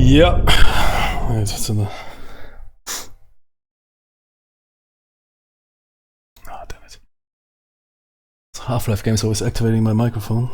Ja. Jetzt sind wir. Ah, damn it. Half-Life game is always activating my microphone.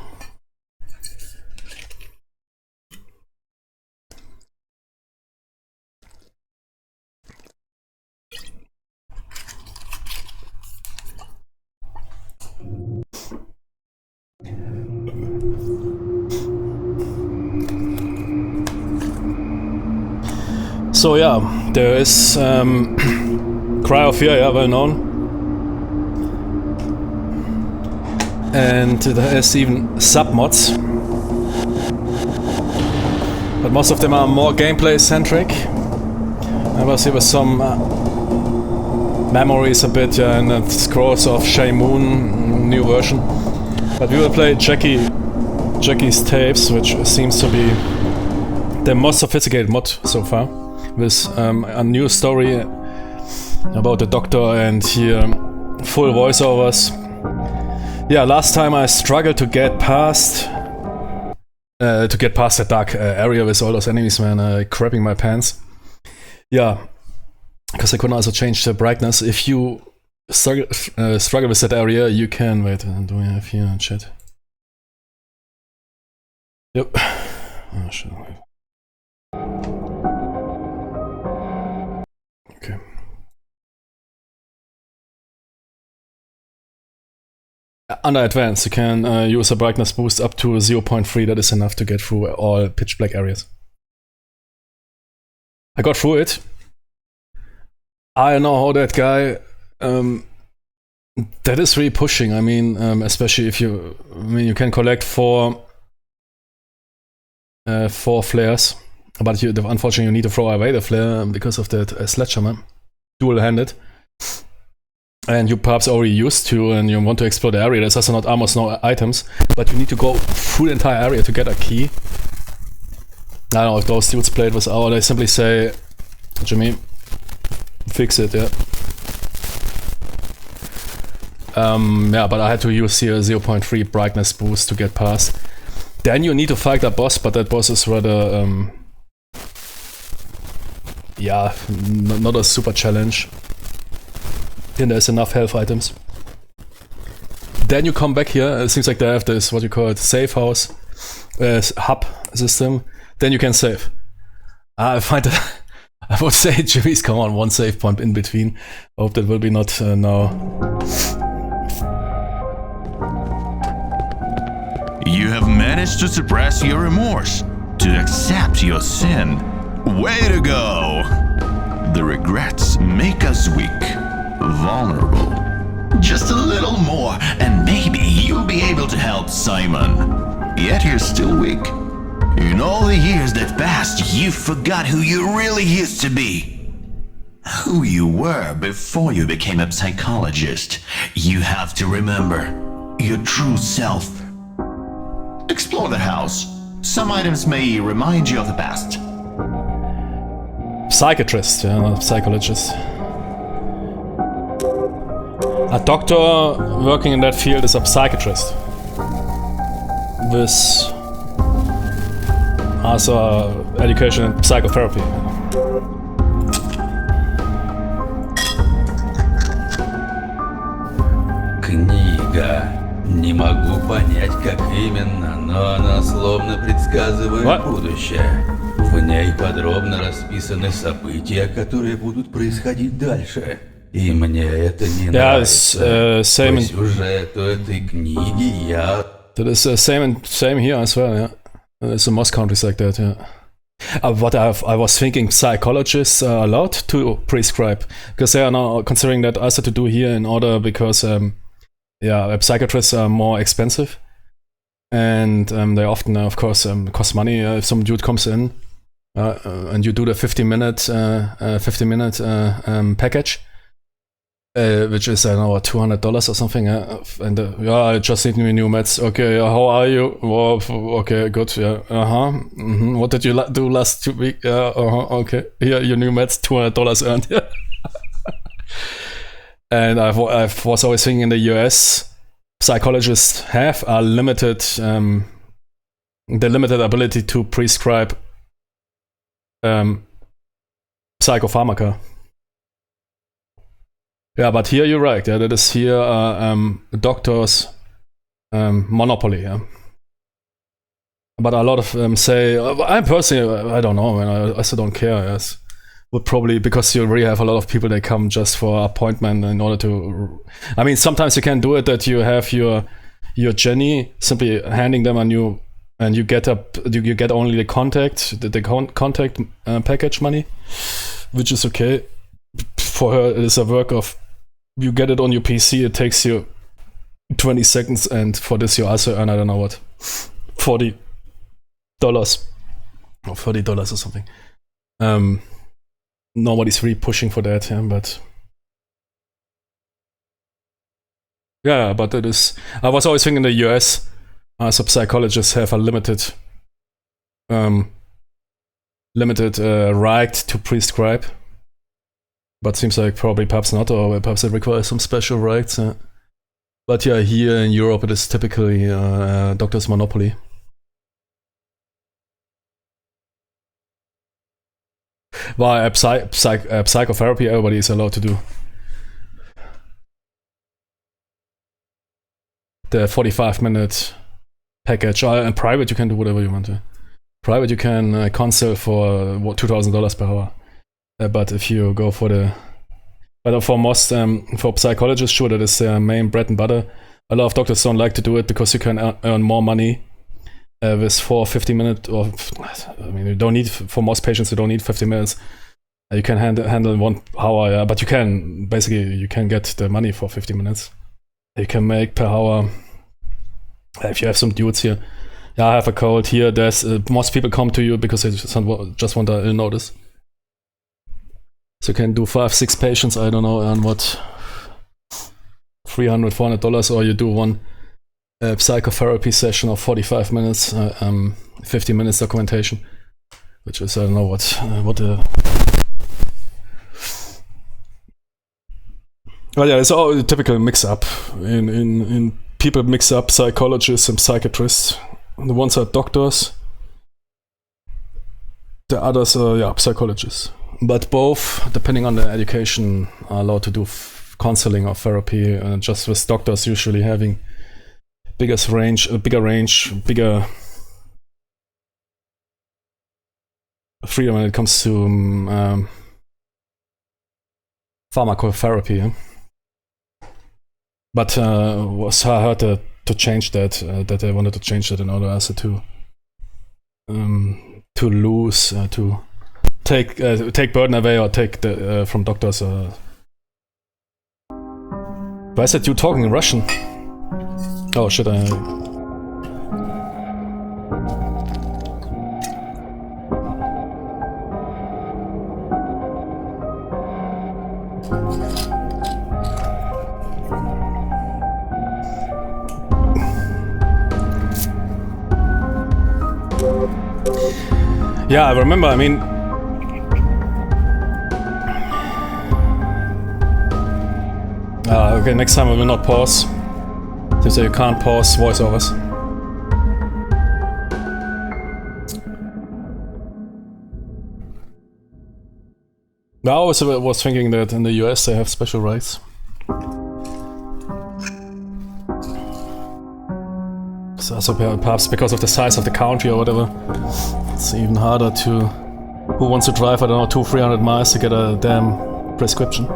So yeah, there is Cry of Fear, yeah, well known. And there is even sub-mods. But most of them are more gameplay centric. I was here with some memories a bit, yeah, and the Scrolls of Shaemoon new version. But we will play Jackie's Tapes, which seems to be the most sophisticated mod so far, with a new story about the Doctor and here full voiceovers. Yeah, last time I struggled to get past that dark area with all those enemies, man, crapping my pants. Yeah, because I couldn't also change the brightness. If you struggle with that area, you can. Wait, do we have here a chat? Yep. Oh, shit. Okay. Under advanced, you can use a brightness boost up to 0.3. That is enough to get through all pitch black areas. I got through it. I don't know how that guy. That is really pushing. I mean, especially if you. I mean, you can collect four flares, but unfortunately you need to throw away the flare because of that sledgehammer, dual-handed. And you perhaps already used to, and you want to explore the area. There's also almost no items, but you need to go through the entire area to get a key. I don't know if those dudes play it without. They simply say, Jimmy, fix it, yeah. Yeah, but I had to use here a 0.3 brightness boost to get past. Then you need to fight that boss, but that boss is rather, yeah, not a super challenge. Then there's enough health items. Then you come back here. It seems like they have this, what you call it, safe house, hub system. Then you can save. I find that, I would say, Jimmy's come on, one save point in between. I hope that will be not now. You have managed to suppress your remorse, to accept your sin. Way to go! The regrets make us weak, vulnerable. Just a little more, and maybe you'll be able to help Simon. Yet you're still weak. In all the years that passed, you forgot who you really used to be. Who you were before you became a psychologist. You have to remember your true self. Explore the house. Some items may remind you of the past. Psychiatrist, yeah, not psychologist. A doctor working in that field is a psychiatrist. With also education in psychotherapy. Книга. Не могу понять, как именно, но она словно предсказывает будущее. В ней подробно расписаны события, которые будут происходить дальше. И мне это не нравится. По сюжету этой книги я... That is same here as well, yeah. It's in most countries like that, yeah. What I was thinking, psychologists are allowed to prescribe, because they are now considering that also to do here in order, because yeah, psychiatrists are more expensive, and they often, of course, cost money. If some dude comes in and you do the 50-minute package, which is, I don't know, $200 or something, and yeah, I just need new meds. Okay, how are you? Well, okay, good. Yeah, What did you do last week? Okay, here your new meds, $200 earned. Yeah. And I was always thinking in the US, psychologists have a limited ability to prescribe psychopharmaca. Yeah, but here you're right. Yeah, that is here doctors monopoly. Yeah. But a lot of them say, I personally, I don't know, and I also don't care. Yes, would probably, because you really have a lot of people that come just for appointment in order to. I mean, sometimes you can do it that you have your Jenny simply handing them a new, and you get you get only the contact package money, which is okay. For her, it is a work of you get it on your PC. It takes you 20 seconds, and for this you also earn, I don't know what, $40 or $40 or something. Nobody's really pushing for that, yeah, but yeah, but it is. I was always thinking in the US, some psychologists have a limited right to prescribe, but seems like probably perhaps not, or perhaps it requires some special rights. But yeah, here in Europe it is typically doctor's monopoly. Well, psychotherapy everybody is allowed to do. The 45-minute package. In private you can do whatever you want to. Private you can consult for $2,000 per hour. But if you go for the... But for most, for psychologists, sure, that is their main bread and butter. A lot of doctors don't like to do it because you can earn more money with 50 minutes, or I mean, you don't need, for most patients, you don't need 50 minutes. You can handle 1 hour, but you can get the money for 50 minutes. You can make per hour. If you have some dudes here, yeah, I have a cold here. There's most people come to you because they just want a notice. So you can do 5-6 patients. I don't know, and what, $300-$400, or you do one psychotherapy session of 45 minutes, 50 minutes documentation, which is, I don't know what the. Well, yeah, it's all a typical mix-up. In people mix up psychologists and psychiatrists. The ones are doctors. The others are psychologists. But both, depending on the education, are allowed to do counseling or therapy. Just with doctors usually having bigger range, bigger freedom when it comes to pharmacotherapy. Yeah? But I heard to change that they wanted to change that in order also to lose to take burden away, or take the from doctors. Why is that you talking in Russian? Oh, should I? Yeah, I remember, I mean... okay, next time I will not pause. So you can't pause voiceovers. I always was thinking that in the US they have special rights. So perhaps because of the size of the country or whatever, it's even harder to... Who wants to drive, I don't know, 200-300 miles to get a damn prescription?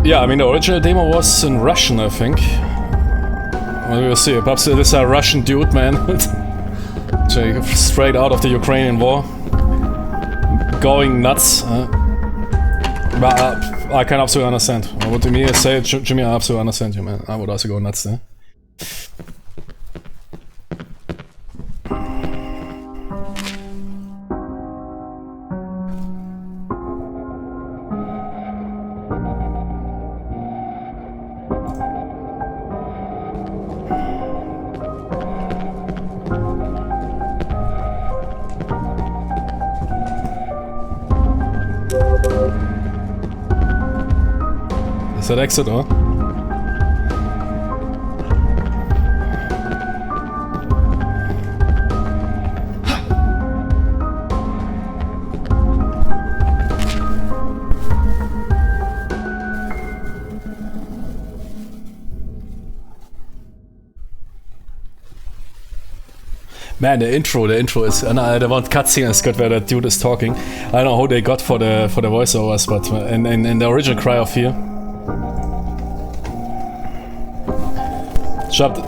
Yeah, I mean, the original demo was in Russian, I think. Well, we'll see. Perhaps it is a Russian dude, man. Straight out of the Ukrainian war. Going nuts. But I can absolutely understand. What Jimmy said, Jimmy, I absolutely understand you, man. I would also go nuts there. that exit or? Man, the intro is, and the one cutscene is good where the dude is talking. I don't know who they got for the voiceovers, but in the original Cry of Fear,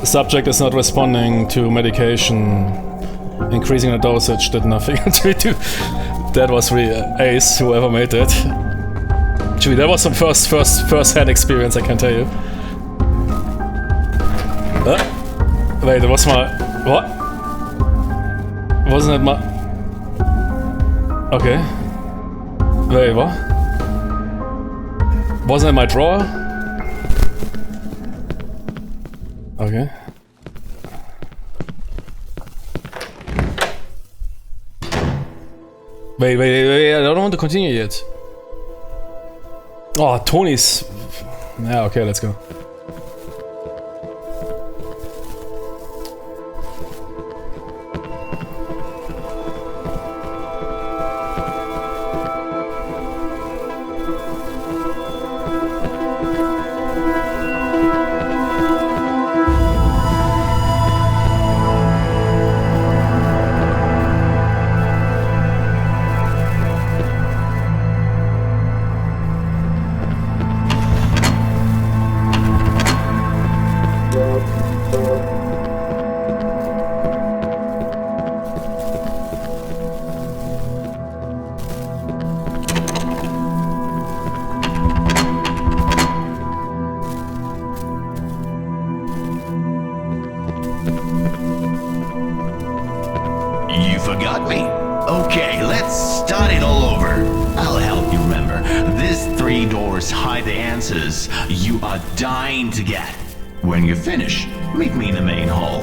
subject is not responding to medication. Increasing the dosage did nothing. That was really ace. Whoever made that. Gee, that was some first-hand experience, I can tell you. Wait, that was my what? Wasn't it my... Okay. Wait, what? Wasn't it my drawer? Okay. Wait, I don't want to continue yet. Oh, Tony's... Yeah, okay, let's go. You are dying to get. When you finish, meet me in the main hall.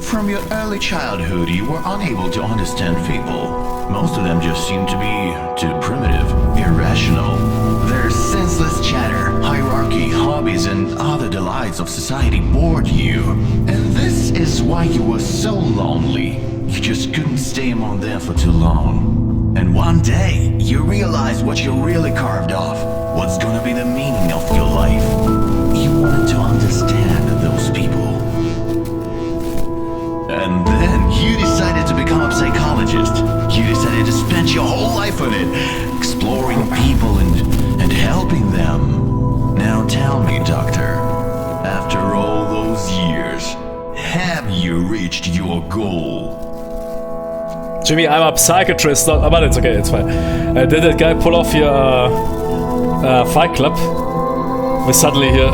From your early childhood, you were unable to understand people. Most of them just seem to be too primitive, irrational. Their senseless chatter, hierarchy, hobbies, and other delights of society bored you. And this is why you were so lonely. You just couldn't stay among them for too long. And one day, you realized what you really carved off. What's gonna be the meaning of your life. You wanted to understand those people. And then you decided to become a psychologist. You decided to spend your whole life on it, exploring people and helping them. Now tell me, Doctor, after all those years, have you reached your goal? Jimmy, I'm a psychiatrist, but it's okay, it's fine. Did that guy pull off your Fight Club? We suddenly hear...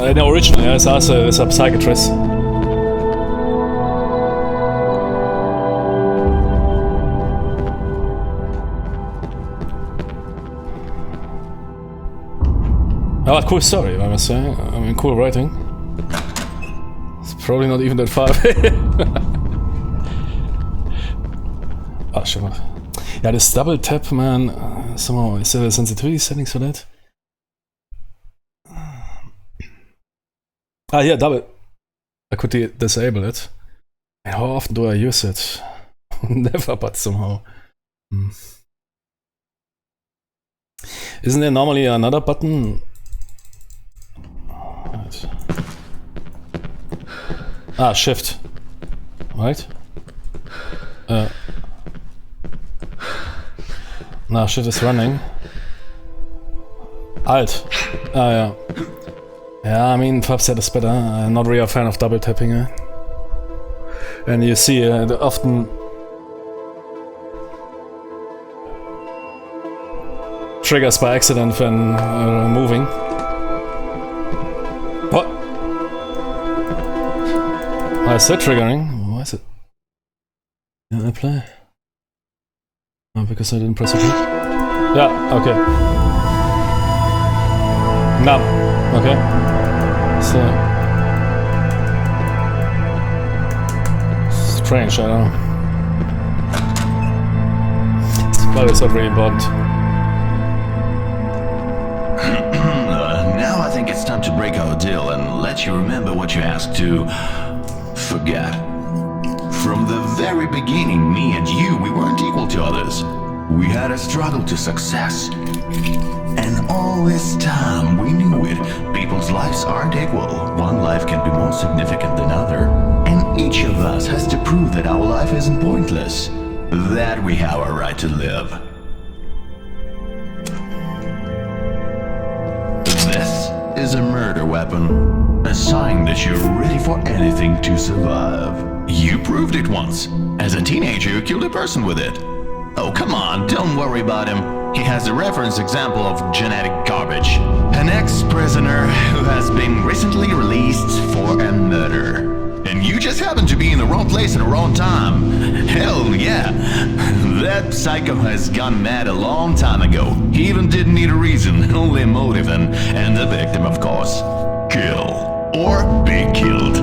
in the original, yeah, it's also a psychiatrist. Oh, cool story, I must say. I mean, cool writing. It's probably not even that far away. Ah, shit. Yeah, this double tap, man. Somehow, is there a sensitivity settings for that? Ah, yeah, double. I could disable it. And how often do I use it? Never, but somehow. Isn't there normally another button? Right. Ah, shift. Right? Now shift is running. Alt. Ah, yeah. Yeah, I mean, Fabset is better. I'm not really a fan of double tapping. And you see, often triggers by accident when moving. What? Why is that triggering? Why is it? Yeah, apply. Oh, because I didn't press OK. Yeah, okay. No, okay. So strange, I don't know. But it's not really important. Now I think it's time to break our deal and let you remember what you asked to forget. From the very beginning, me and you, we weren't equal to others. We had a struggle to success. And all this time, we knew it. People's lives aren't equal. One life can be more significant than other. And each of us has to prove that our life isn't pointless. That we have a right to live. This is a murder weapon. A sign that you're ready for anything to survive. You proved it once. As a teenager, you killed a person with it. Oh, come on, don't worry about him. He has a reference example of genetic garbage. An ex-prisoner who has been recently released for a murder. And you just happen to be in the wrong place at the wrong time. Hell yeah. That psycho has gone mad a long time ago. He even didn't need a reason, only a motive and the victim, of course. Kill. Or be killed.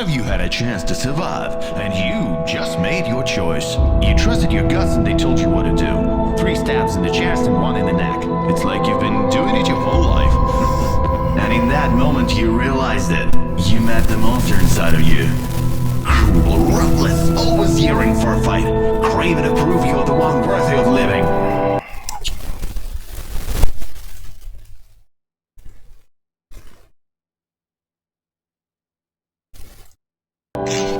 You had a chance to survive, and you just made your choice. You trusted your guts and they told you what to do. 3 stabs in the chest and 1 in the neck. It's like you've been doing it your whole life. And in that moment you realized it. You met the monster inside of you. Cruel, ruthless, always yearning for a fight. Craving to prove you're the one worthy of living.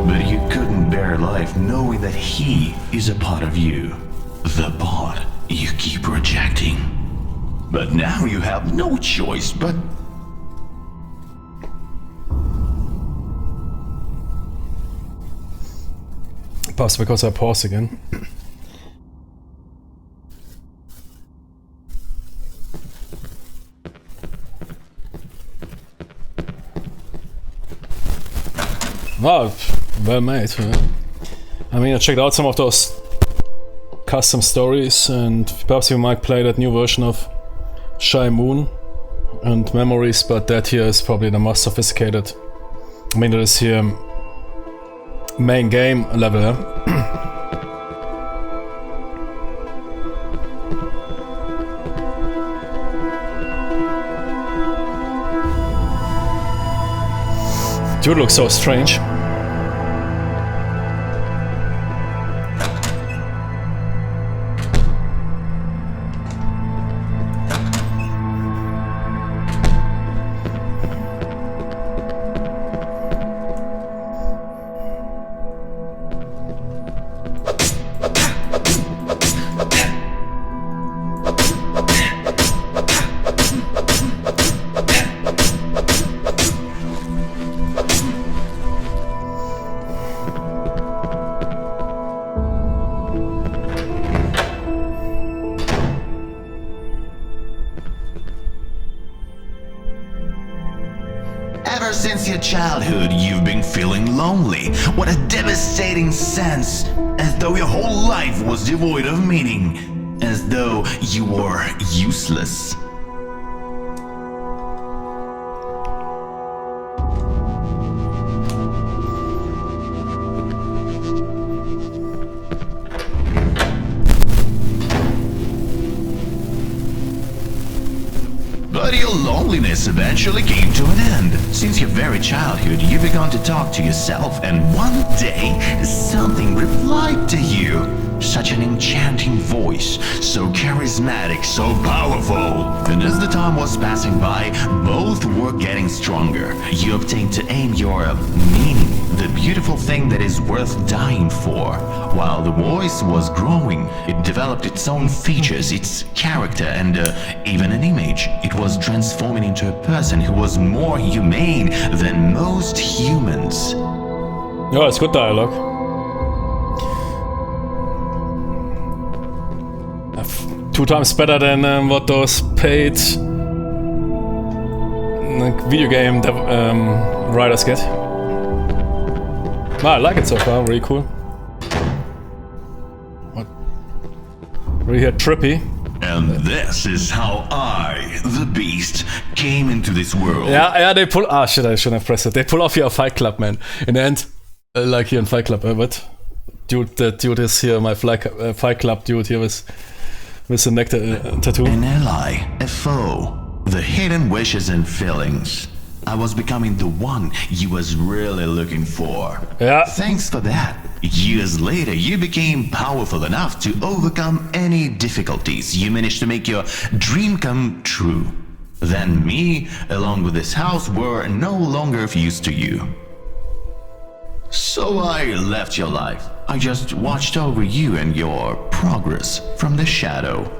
But you couldn't bear life knowing that he is a part of you. The part you keep rejecting. But now you have no choice but... Pause because I pause again. Wow, well made. I mean, I checked out some of those custom stories, and perhaps you might play that new version of Shy Moon and Memories, but that here is probably the most sophisticated. I mean, it is here main game level. Dude looks so strange. Since your childhood, you've been feeling lonely. What a devastating sense. As though your whole life was devoid of meaning. As though you were useless. But your loneliness eventually came to an end. Since your very childhood, you began to talk to yourself, and one day, something replied to you. Such an enchanting voice, so charismatic, so powerful. And as the time was passing by, both were getting stronger. You obtained to aim your meaning, the beautiful thing that is worth dying for. While the voice was growing, it developed its own features, its character, and even an image. It was transforming into a person who was more humane than most humans. Yeah, it's good dialogue. 2 times better than what those paid video game writers get. I like it so far, really cool. Really trippy. And this is how I, the Beast, came into this world. Yeah, they pull. Ah, shit! I shouldn't have pressed it. They pull off here a Fight Club, man. In the end, like here in Fight Club. What? Dude, that dude is here. My Fight Club dude here with the neck tattoo. An ally, a foe, the hidden wishes and feelings. I was becoming the one you was really looking for. Yeah. Thanks for that. Years later, you became powerful enough to overcome any difficulties. You managed to make your dream come true. Then me, along with this house, were no longer of use to you. So I left your life. I just watched over you and your progress from the shadow.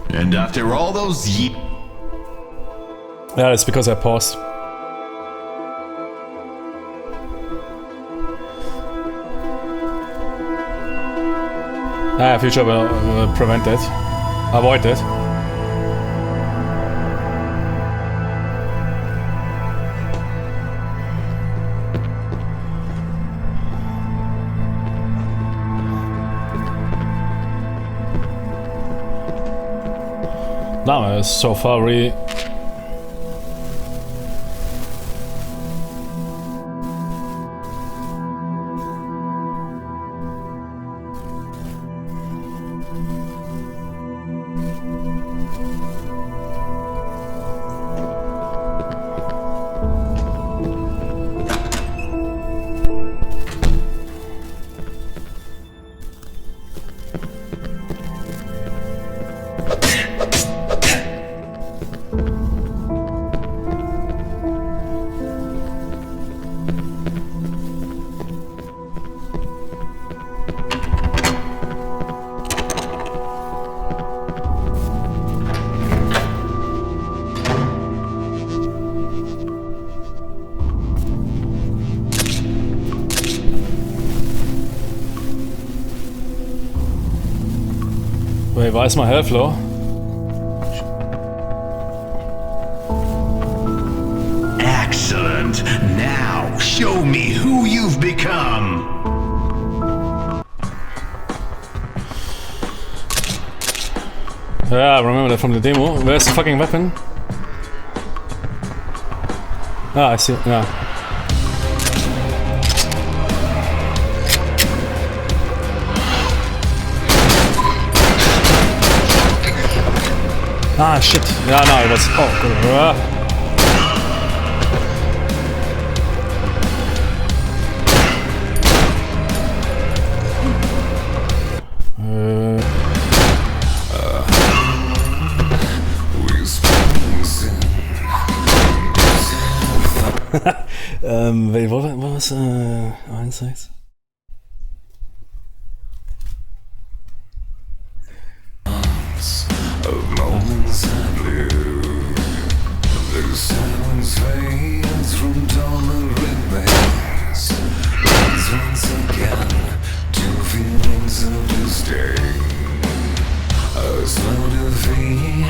And after all those years... Yeah, it's because I paused. Future will prevent that. Avoid that. No, so far really... Wait, why is my health low? Excellent. Now, show me who you've become. Yeah, I remember that from the demo. Where's the fucking weapon? Ah, I see. Yeah. Ah, shit. Yeah, no, it was... Oh, good. Wait, what was 1.6? Of moments I blew, the silence fades from dawn remains. Once again, two feelings of disdain. A slow defeat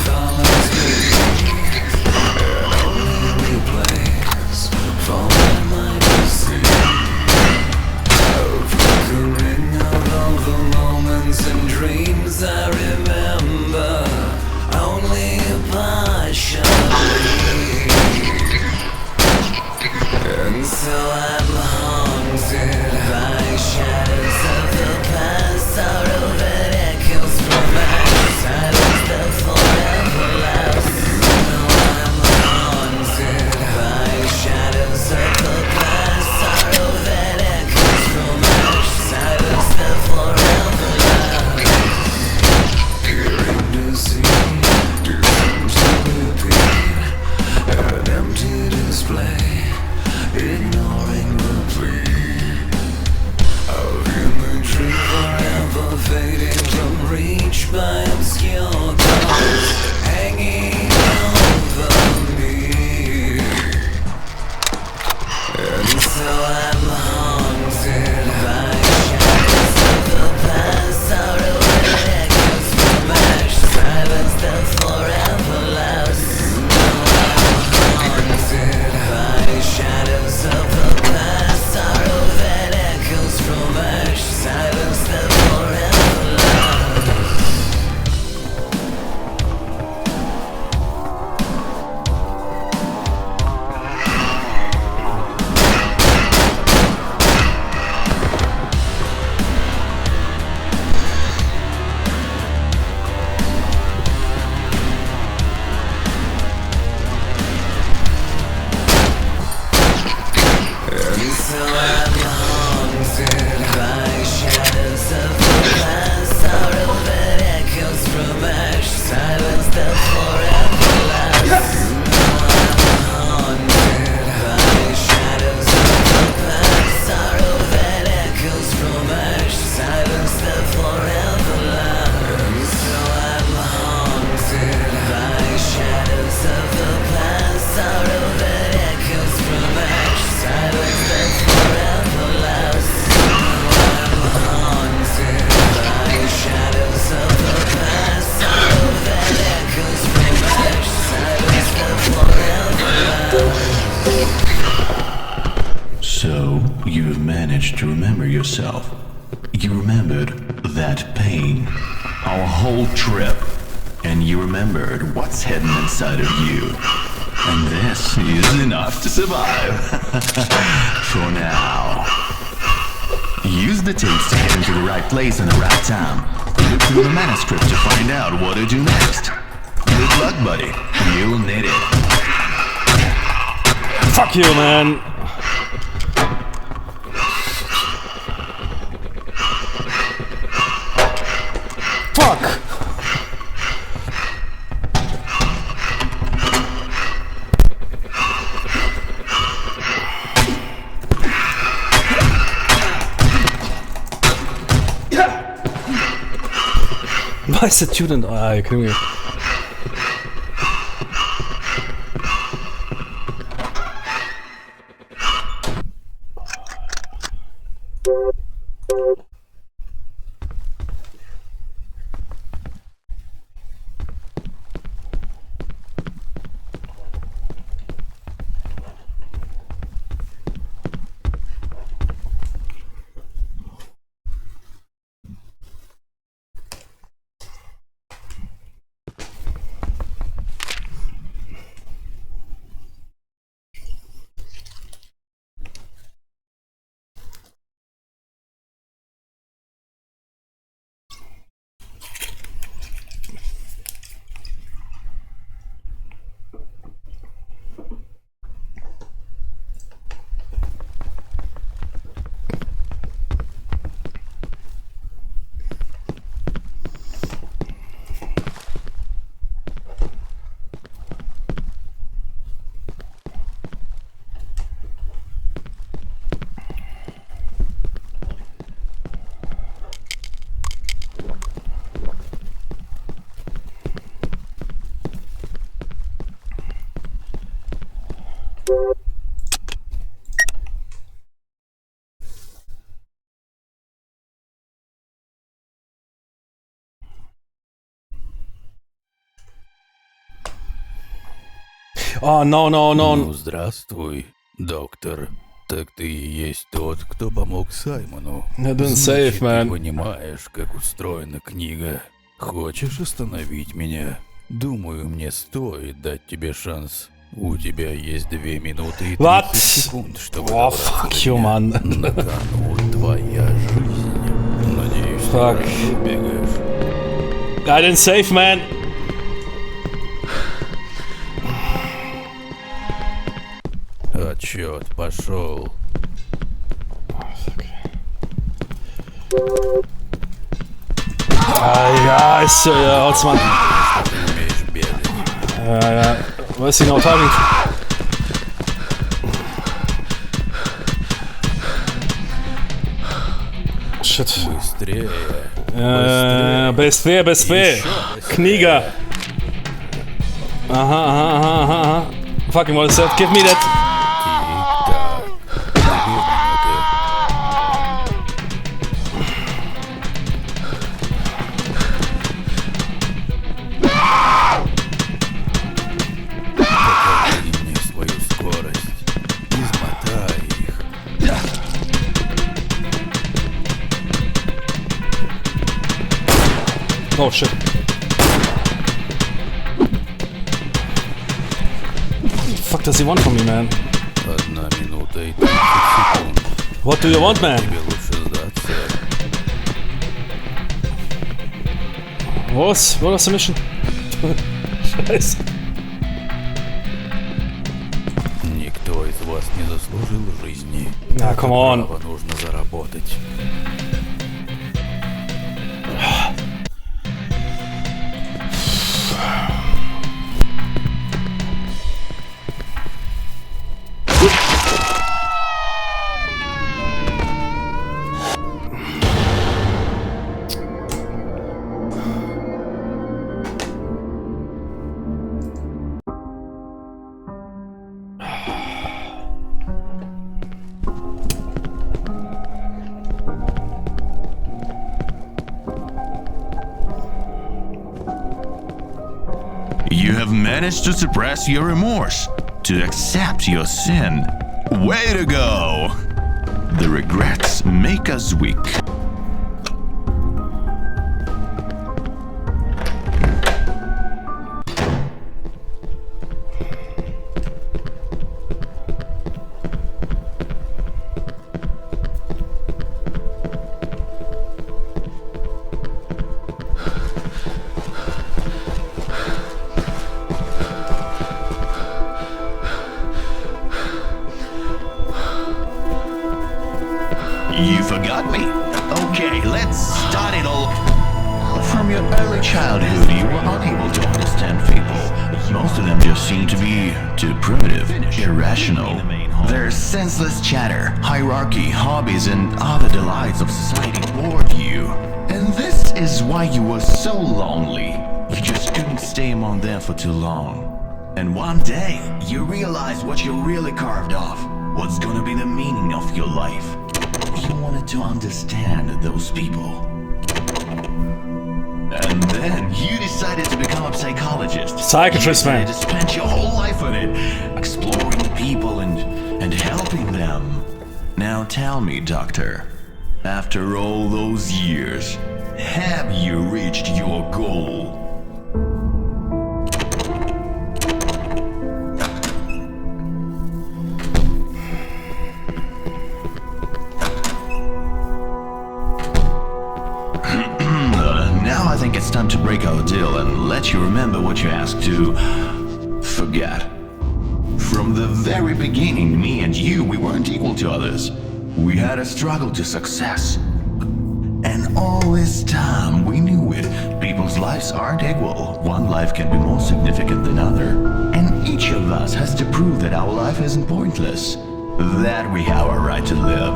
follows me, and only replays for my mind to see. A flickering of all the moments and dreams I remember only partially, and so I'm haunted by shadows of the past, sorrow that echoes from my silence that forever lasts. So I'm haunted by shadows of the past, sorrow that echoes from my silence that forever lasts. Peering to see, doomed to repeat, an empty display, ignoring the plea of you. managed to remember yourself. You remembered that pain, our whole trip, and you remembered what's hidden inside of you. And this is enough to survive. For now. Use the tapes to get into the right place in the right time. Look through the manuscript to find out what to do next. Good luck, buddy. You'll need it. Fuck you, man. Fuck. Why is the student? Ah, come here. Oh, no. Ну, здравствуй, доктор. Так ты и есть тот, кто помог Саймону. I didn't Значит, save, ты man. понимаешь, как устроена книга. Хочешь остановить меня? Думаю, мне стоит дать тебе шанс. У тебя есть 2 минуты и 30 What? секунд, чтобы Oh, добраться fuck до you, меня. man. На кону твоя жизнь. Надеюсь, ты Fuck. хорошо бегаешь. I didn't save, man. Отчет пошел. Ja, ist ja, Ortsmann. Ты умеешь бегать. Ja. Was ist he now talking to? Shit. Быстрее. Быстрее. Kniga. Aha. Fucking what is that? Give me that. Тик-так. 2 минуты. Покажи мне свою скорость. Измотай их. Oh shit. Fuck does he want from me, man? 1 минута и 30 секунд. What do you want, man? Тебе лучше сдаться. What was the mission? Scheiße. Никто из вас не заслужил жизни. Ah, come on. Право нужно заработать. You have managed to suppress your remorse, to accept your sin. Way to go! The regrets make us weak. You forgot me? Okay, let's start it all. From your early childhood, you were unable to understand people. Most of them just seem to be too primitive, irrational. Their senseless chatter, hierarchy, hobbies, and other delights of society bored you. And this is why you were so lonely. You just couldn't stay among them for too long. And one day, you realized what you really carved off. What's gonna be the meaning of your life. You wanted to understand those people. And then you decided to become a psychologist. Psychiatrist, you man. To spend your whole life on it, exploring people and helping them. Now tell me, doctor, after all those years, have you reached your goal? Now I think it's time to break our deal and let you remember what you asked to forget. From the very beginning, me and you, we weren't equal to others. We had a struggle to success. And all this time, we knew it. People's lives aren't equal. One life can be more significant than other. And each of us has to prove that our life isn't pointless. That we have a right to live.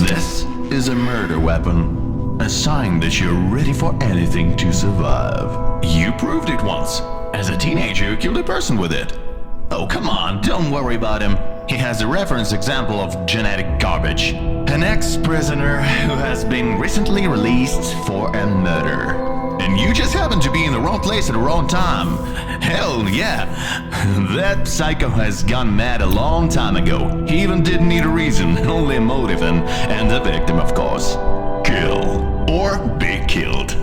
This is a murder weapon. A sign that you're ready for anything to survive. You proved it once. As a teenager, you killed a person with it. Oh, come on, don't worry about him. He has a reference example of genetic garbage. An ex-prisoner who has been recently released for a murder. And you just happen to be in the wrong place at the wrong time. Hell yeah. That psycho has gone mad a long time ago. He even didn't need a reason, only a motive and the victim, of course. Kill. Or be killed.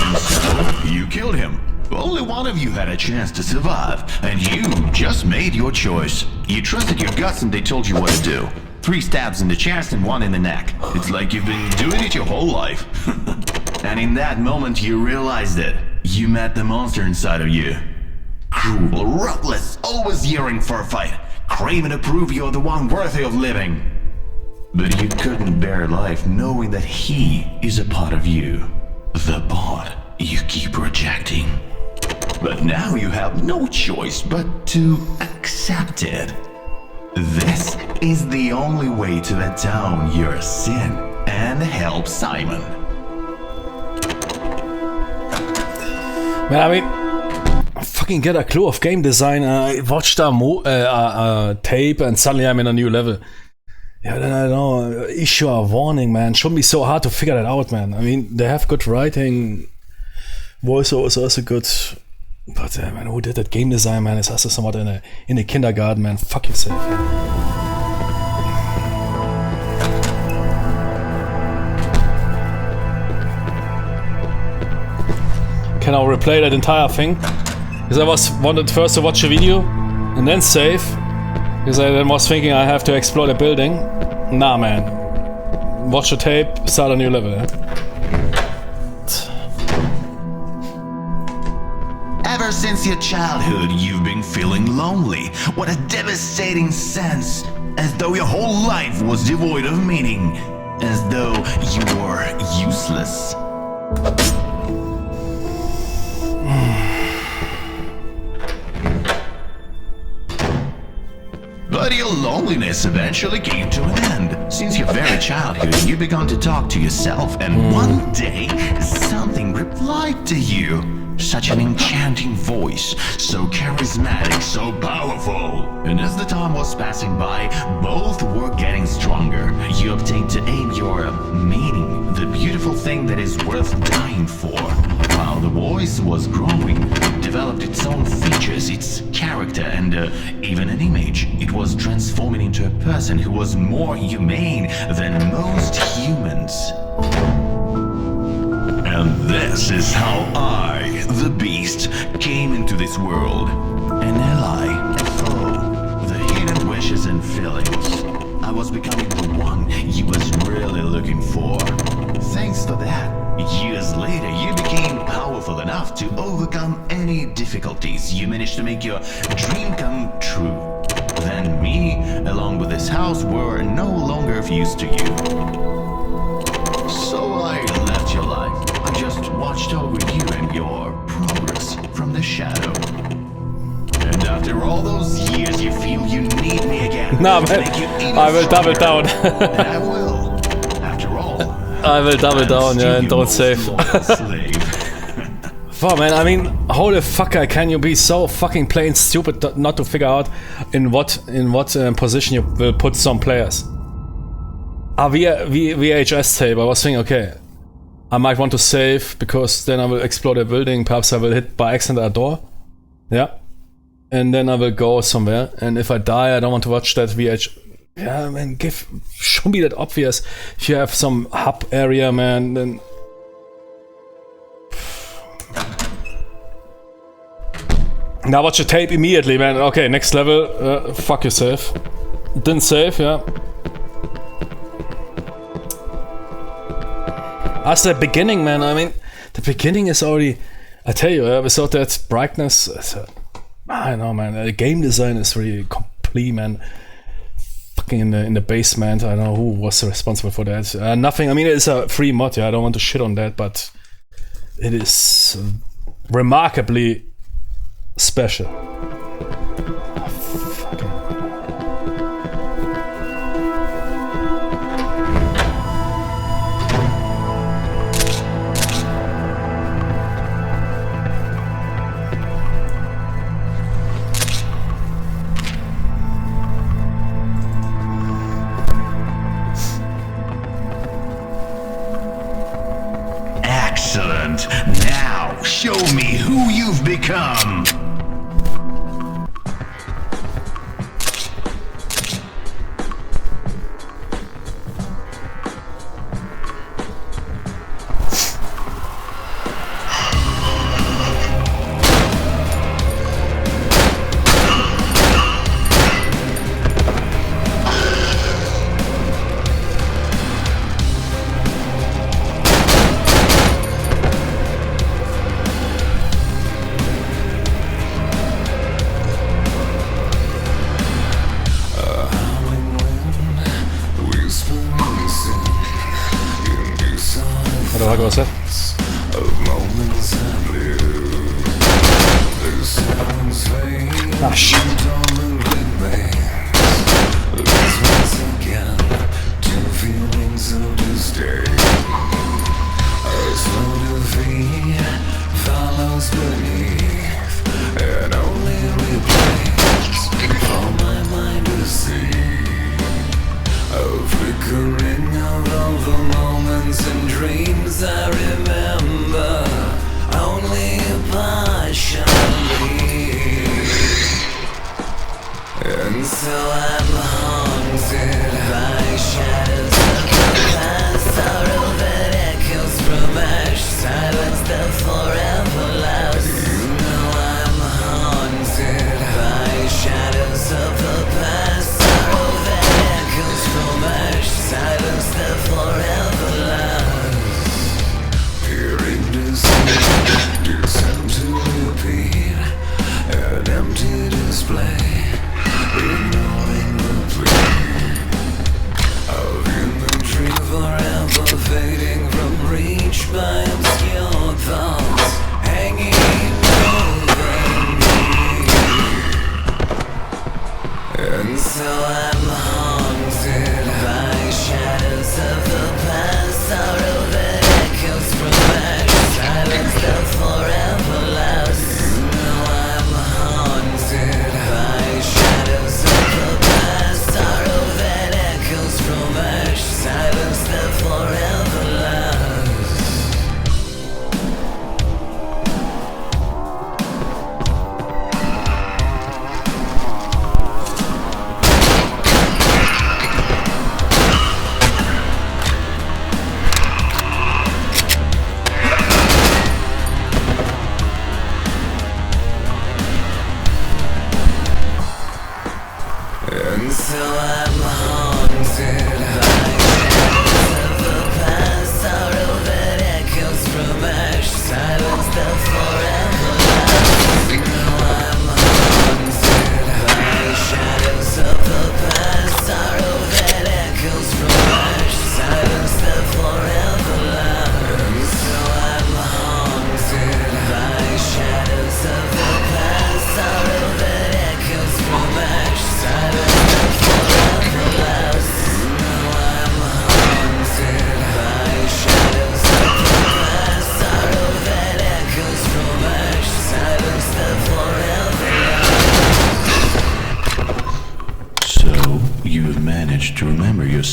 And so, you killed him. Only one of you had a chance to survive, and you just made your choice. You trusted your guts and they told you what to do. 3 stabs in the chest and 1 in the neck. It's like you've been doing it your whole life. And in that moment you realized it. You met the monster inside of you. Cruel, ruthless, always yearning for a fight. Craving to prove you're the one worthy of living. But you couldn't bear life knowing that he is a part of you. The bond you keep rejecting. But now you have no choice but to accept it. This is the only way to atone your sin and help Simon. Man, I mean, I fucking get a clue of game design. I watched a tape and suddenly I'm in a new level. Yeah, then I don't know, issue a warning, man. Shouldn't be so hard to figure that out, man. I mean, they have good writing. Voiceover is also good. But man, who did that game design, man? It's also somewhat in a kindergarten, man. Fuck yourself, man. Can I replay that entire thing? Because I wanted first to watch a video and then save. Because I then was thinking I have to explore the building. Nah, man. Watch the tape, start a new level. Ever since your childhood, you've been feeling lonely. What a devastating sense. As though your whole life was devoid of meaning. As though you were useless. But your loneliness eventually came to an end. Since your very childhood, you began to talk to yourself, and one day, something replied to you. Such an enchanting voice, so charismatic, so powerful. And as the time was passing by, both were getting stronger. You obtained to aim your meaning, the beautiful thing that is worth dying for. While the voice place was growing, developed its own features, its character, and even an image. It was transforming into a person who was more humane than most humans. And this is how I, the Beast, came into this world. An ally, a foe, the hidden wishes and feelings. I was becoming the one you was really looking for. Thanks for that, years later you became powerful enough to overcome any difficulties. You managed to make your dream come true. Then me, along with this house, were no longer of use to you. So I left your life. I just watched over you and your progress from the shadow. And after all those years, you feel you need me again. Nah, to man, make you even I will double stronger. down. And I will. After all, I will double down, yeah, and don't save. save. Wow, man, I mean, how the fuck can you be so fucking plain stupid not to figure out in what position you will put some players? Via VHS tape, I was thinking, okay, I might want to save because then I will explode a building, perhaps I will hit by accident a door. Yeah. And then I will go somewhere, and if I die, I don't want to watch that VH. Yeah, man, show me that obvious. If you have some hub area, man, then. Now watch the tape immediately, man. Okay, next level. Fuck yourself. Didn't save, yeah. As the beginning, man. I mean, the beginning is already. I tell you, without that brightness. I don't know, man. The game design is really complete, man. Fucking in the basement. I don't know who was responsible for that. Nothing. I mean, it's a free mod. Yeah, I don't want to shit on that, but it is remarkably special. Excellent. Now, show me who you've become. What was that? Ah, shit. I remember only partially, and so I'm haunted by shadows of the past, sorrow that echoes from ash, silence that forever lasts.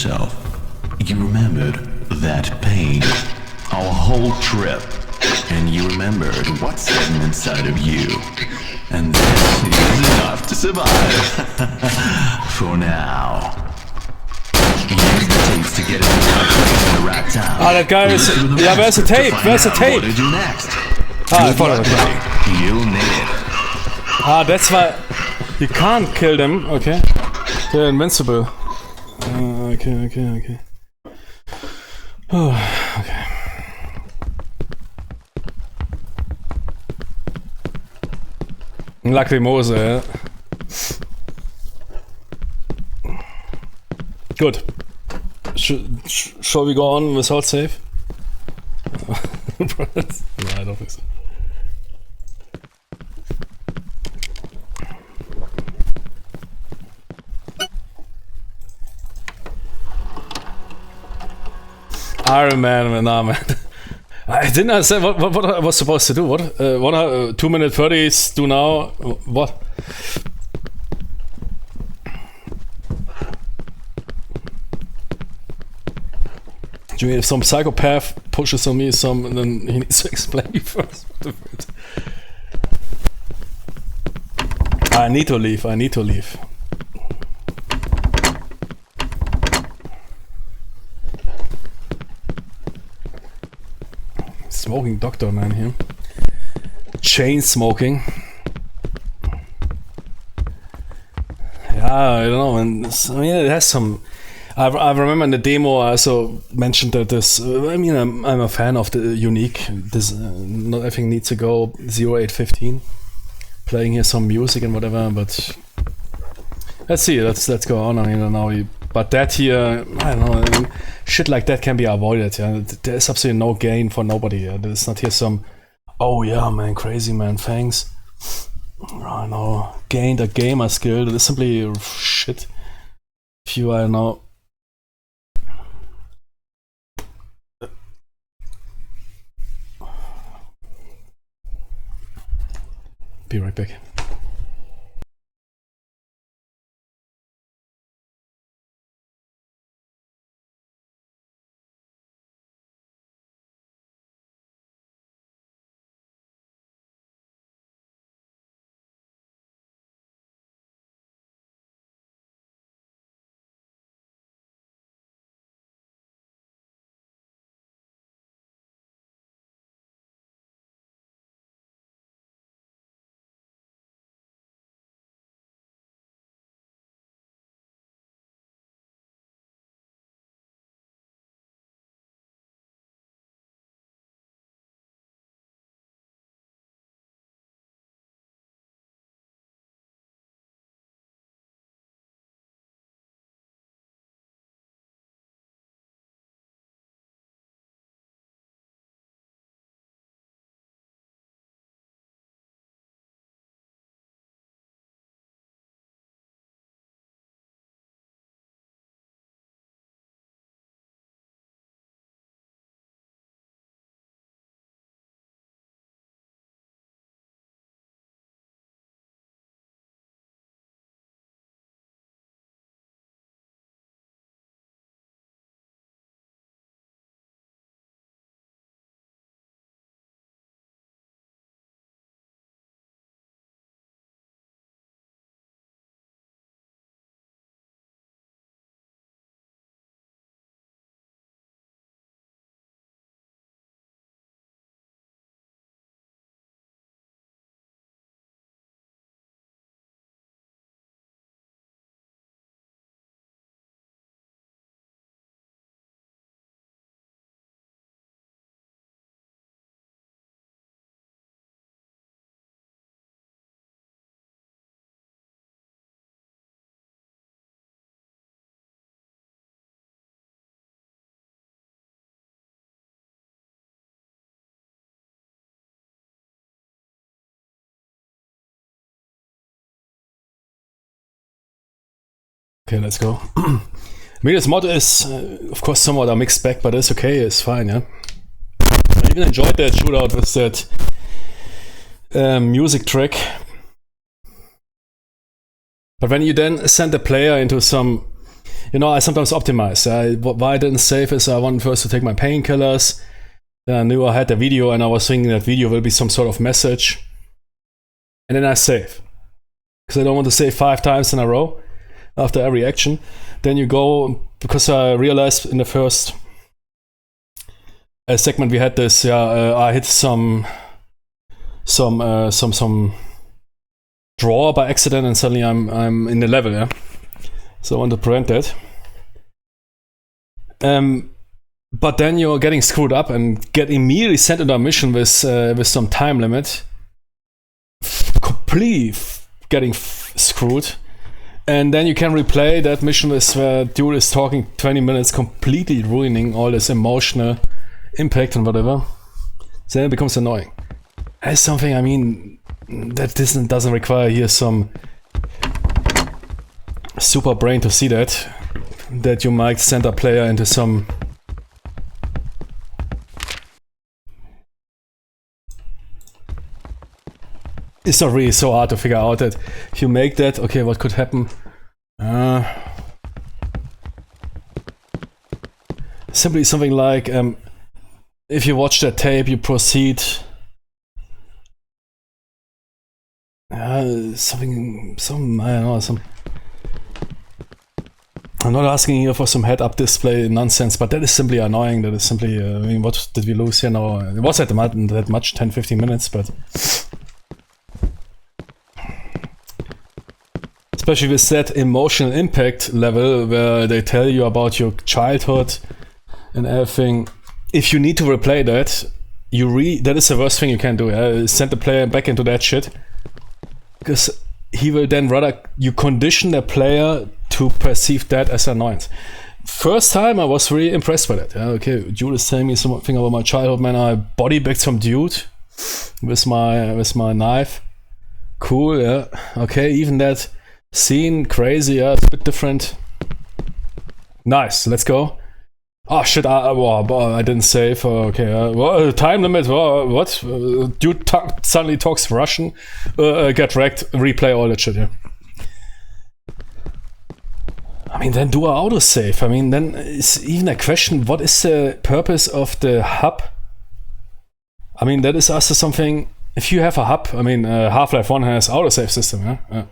yourself. You remembered that pain, our whole trip, and you remembered what's hidden inside of you. And this is enough to survive. For now. Use the tapes to get into the right place in the right time. Ah, that guy is... Yeah, where's the tape? Where's the tape? What to do next? Ah, I followed it. You'll need it. Ah, that's why... You can't kill them, okay. They're invincible. Okay. Oh, okay. Lacrimose, ja. Good. Shall we go on without save? No, I don't think so. Iron Man, nah, man. I didn't understand what I was supposed to do. What 2 minute 30s do now? What? Do you mean if some psychopath pushes on me and then he needs to explain me first? I need to leave. Smoking doctor man here. Chain smoking. Yeah, I don't know, and I mean it has some. I remember in the demo I also mentioned that this. I mean I'm a fan of the unique. This not everything needs to go 0815. Playing here some music and whatever, but let's see. Let's go on. I mean now. But that here, I don't know, I mean, shit like that can be avoided, yeah. There's absolutely no gain for nobody, yeah. There's not here some, oh yeah man, crazy man, thanks. I don't know, gained a gamer skill, that is simply shit. If you, I don't know. Be right back. Okay, let's go. I mean, this mod is, of course, somewhat a mixed bag, but it's okay, it's fine, yeah. I even enjoyed that shootout with that music track. But when you then send the player into some you know, I sometimes optimize. Why I didn't save is I wanted first to take my painkillers. Then I knew I had the video, and I was thinking that video will be some sort of message. And then I save. Because I don't want to save 5 times in a row after every action. Then you go, because I realized in the first segment we had this, I hit some draw by accident, and suddenly I'm in the level, yeah. So I want to prevent that. But then you're getting screwed up and get immediately sent into a mission with some time limit. Completely getting screwed. And then you can replay that mission with where dude is talking 20 minutes, completely ruining all this emotional impact and whatever. So then it becomes annoying. That's something, I mean, that doesn't require here some super brain to see that you might send a player into some it's not really so hard to figure out that if you make that, okay, what could happen? Simply something like if you watch that tape, you proceed I don't know, I'm not asking here for some head-up display nonsense, but that is simply annoying. That is simply, I mean, what did we lose here now? It wasn't that much, 10-15 minutes, but especially with that emotional impact level where they tell you about your childhood and everything. If you need to replay that, that is the worst thing you can do. Send the player back into that shit, because he will then rather you condition the player to perceive that as annoyance. First time I was really impressed with it. Okay, Jude is telling me something about my childhood, man. I body bagged some dude with my knife. Cool, yeah. Okay, even that scene, crazy, yeah, it's a bit different. Nice, let's go. Oh shit, I didn't save. Okay, time limit, what? Dude suddenly talks Russian. Get wrecked, replay all that shit, yeah. I mean, then do an autosave. I mean, then it's even a question, what is the purpose of the hub? I mean, that is also something, if you have a hub, I mean, Half-Life 1 has autosave system, yeah?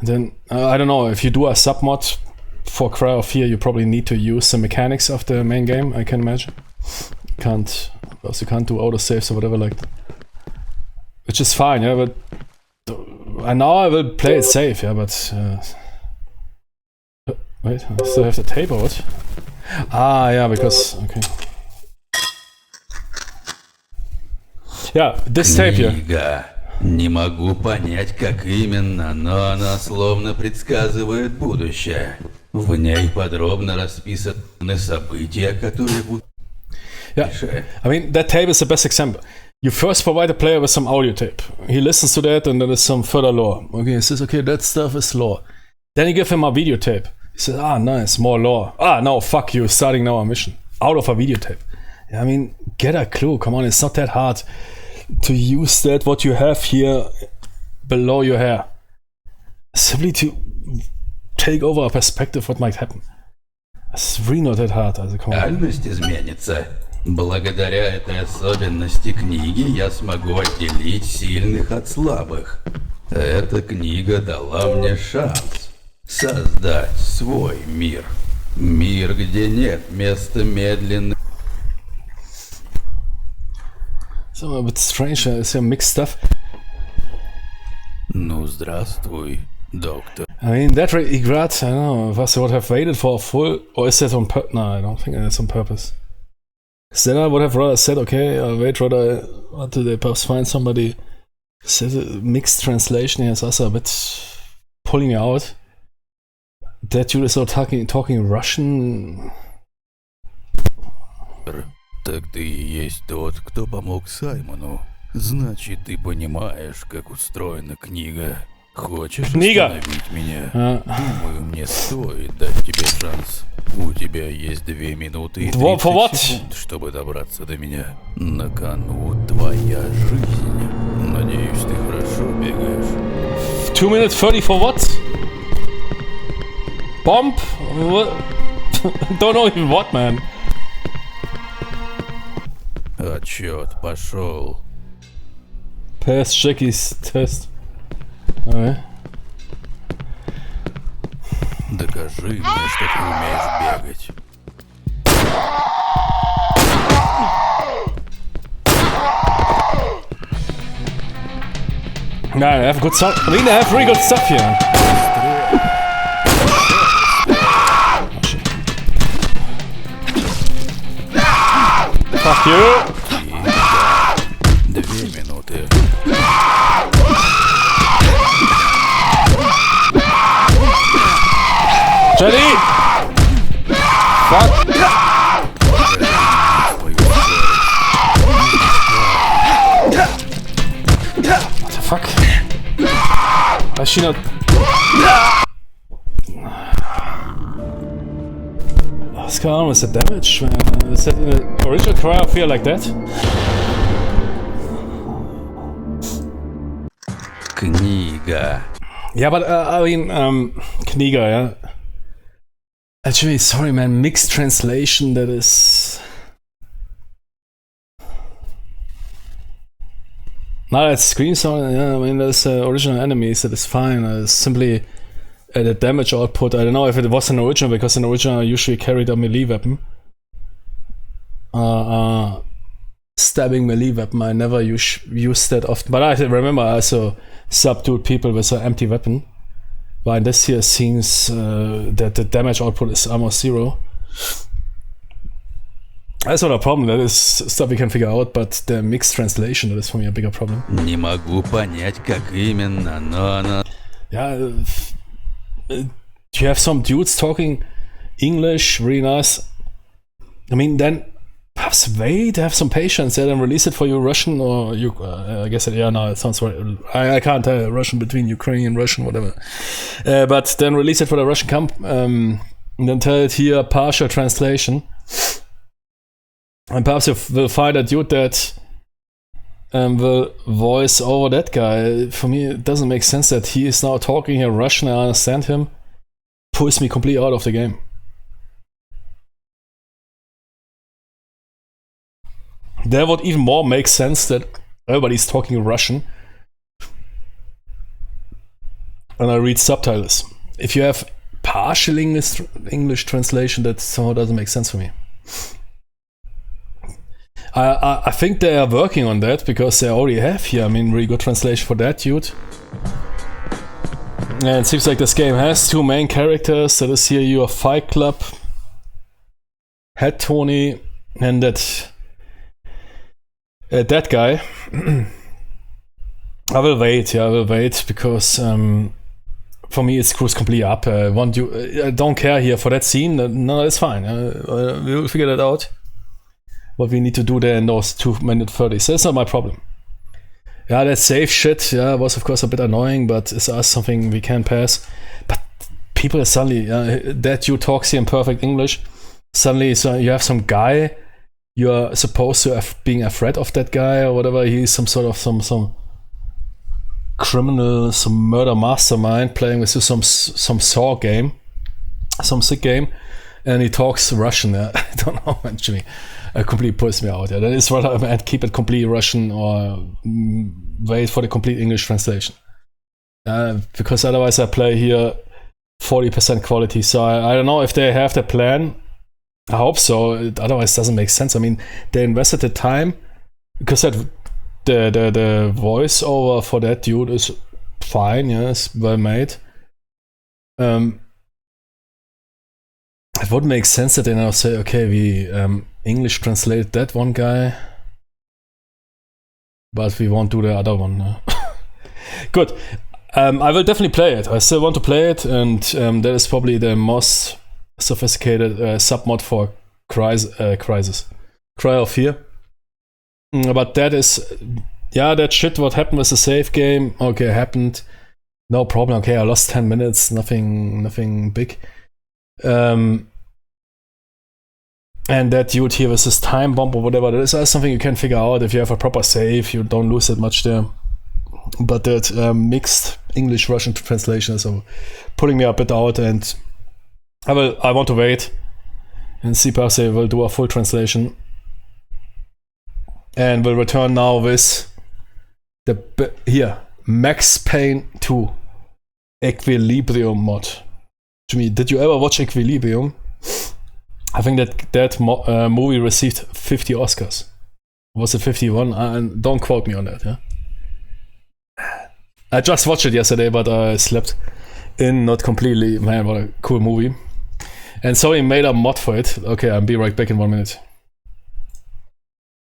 Then, I don't know, if you do a submod for Cry of Fear, you probably need to use the mechanics of the main game, I can imagine. You can't do autosaves or whatever like that. Which is fine, yeah, but now I will play it safe, yeah, but wait, I still have the tape or what? Ah, yeah, because, okay. Yeah, this tape here. Книга. Не могу понять, как именно, но она словно предсказывает будущее. В ней подробно расписаны события, которые будут... Yeah, I mean, that tape is the best example. You first provide the player with some audio tape. He listens to that and then there's some further lore. Okay, he says, okay, that stuff is lore. Then you give him a videotape. He says, ah, nice, more lore. Ah, no, fuck you, starting now a mission. Out of a videotape. I mean, get a clue, come on, it's not that hard to use that, what you have here below your hair. Simply to take over a perspective what might happen. It's really not that hard, also come on. Реальность изменится. Благодаря этой особенности книги я смогу отделить сильных от слабых. Эта книга дала мне шанс создать свой мир. Мир, где нет места медленным. So a bit strange, it's a mixed stuff. Ну, здравствуй, доктор. I mean, that regret, I don't know, if I would have waited for a full, or is that on purpose? No, I don't think it's on purpose. Then I would have rather said, okay, I'll wait rather until they perhaps find somebody. Said a mixed translation here is also a bit pulling me out. That dude is so talking Russian. Так ты и есть тот, кто помог Саймону. Значит, ты понимаешь, как устроена книга. Хочешь остановить меня? Думаю, мне стоит дать тебе шанс. У тебя есть 2 минуты и 30 секунд, чтобы добраться до меня. На кону твоя жизнь. Надеюсь, ты хорошо бегаешь. 2 minutes 30 for what? Bomb? Don't know even what, man. Отчет пошел. Pass Jackie's test. Alright. Докажи мне, что ты умеешь бегать. Nah, they have good stuff. I mean, they have really good stuff here. Fuck you! 2 минуты. Jenny! Fuck! What the fuck? Why is she not... What's going on with the damage, man? Is that in the original Cry of Fear like that? Книга. Yeah, but I mean, Kniga, yeah. Actually, sorry, man. Mixed translation. That is. Now that screen sound, yeah. I mean, there's original enemies. That is fine. Simply the damage output. I don't know if it was an original, because an original usually carried a melee weapon. Stabbing melee weapon. I never use that often, but I remember I also subdued people with an empty weapon. But in this here seems that the damage output is almost 0. That's not a problem. That is stuff we can figure out. But the mixed translation, that is for me a bigger problem. Не могу понять, как именно, но она... Yeah, you have some dudes talking English, really nice. I mean, then perhaps wait, have some patience, and then release it for you Russian, or you. I guess yeah, no, it sounds right. I can't tell Russian between Ukrainian, Russian, whatever. But then release it for the Russian camp, and then tell it here partial translation, and perhaps you will find a dude that will voice over that guy. For me, it doesn't make sense that he is now talking here Russian. I understand him. Pulls me completely out of the game. That would even more make sense that everybody's talking Russian and I read subtitles. If you have partial English translation, that somehow doesn't make sense for me. I think they are working on that, because they already have here, I mean, really good translation for that dude. And it seems like this game has 2 main characters. That is here your Fight Club head Tony, and that guy. I will wait, because for me it screws completely up. I don't care here for that scene. No, it's fine. We will figure that out. What we need to do there in those 2 minutes 30s. That's not my problem. Yeah, that save shit, yeah, was of course a bit annoying, but it's something we can pass. But people suddenly, that you talks here in perfect English, suddenly so you have some guy, you're supposed to have being afraid of that guy or whatever. He's some sort of some criminal, some murder mastermind playing with you some Saw game, some sick game, and he talks Russian. I don't know, actually. It completely pulls me out. Yeah, that is what I meant. Keep it completely Russian, or wait for the complete English translation. Because otherwise I play here 40% quality. So I don't know if they have the plan. I hope so. Otherwise, it doesn't make sense. I mean, they invested the time, because the voiceover for that dude is fine. Yeah, it's well made. It would make sense that they now say, okay, we English translate that one guy, but we won't do the other one. Good. I will definitely play it. I still want to play it, and that is probably the most sophisticated submod for Crysis. Cry of Fear. But that is, yeah, that shit what happened with the save game, okay, happened. No problem. Okay, I lost 10 minutes, nothing big. And that dude here with this time bomb or whatever, that is something you can figure out if you have a proper save. You don't lose that much there. But that mixed English-Russian translation is pulling me a bit out, and I want to wait and see perhaps they will do a full translation. And we'll return now with here, Max Payne 2 Equilibrium mod. Jimmy, did you ever watch Equilibrium? I think that movie received 50 Oscars. Was it 51? Don't quote me on that, yeah? I just watched it yesterday, but I slept in, not completely. Man, what a cool movie. And so he made a mod for it. Okay, I'll be right back in 1 minute.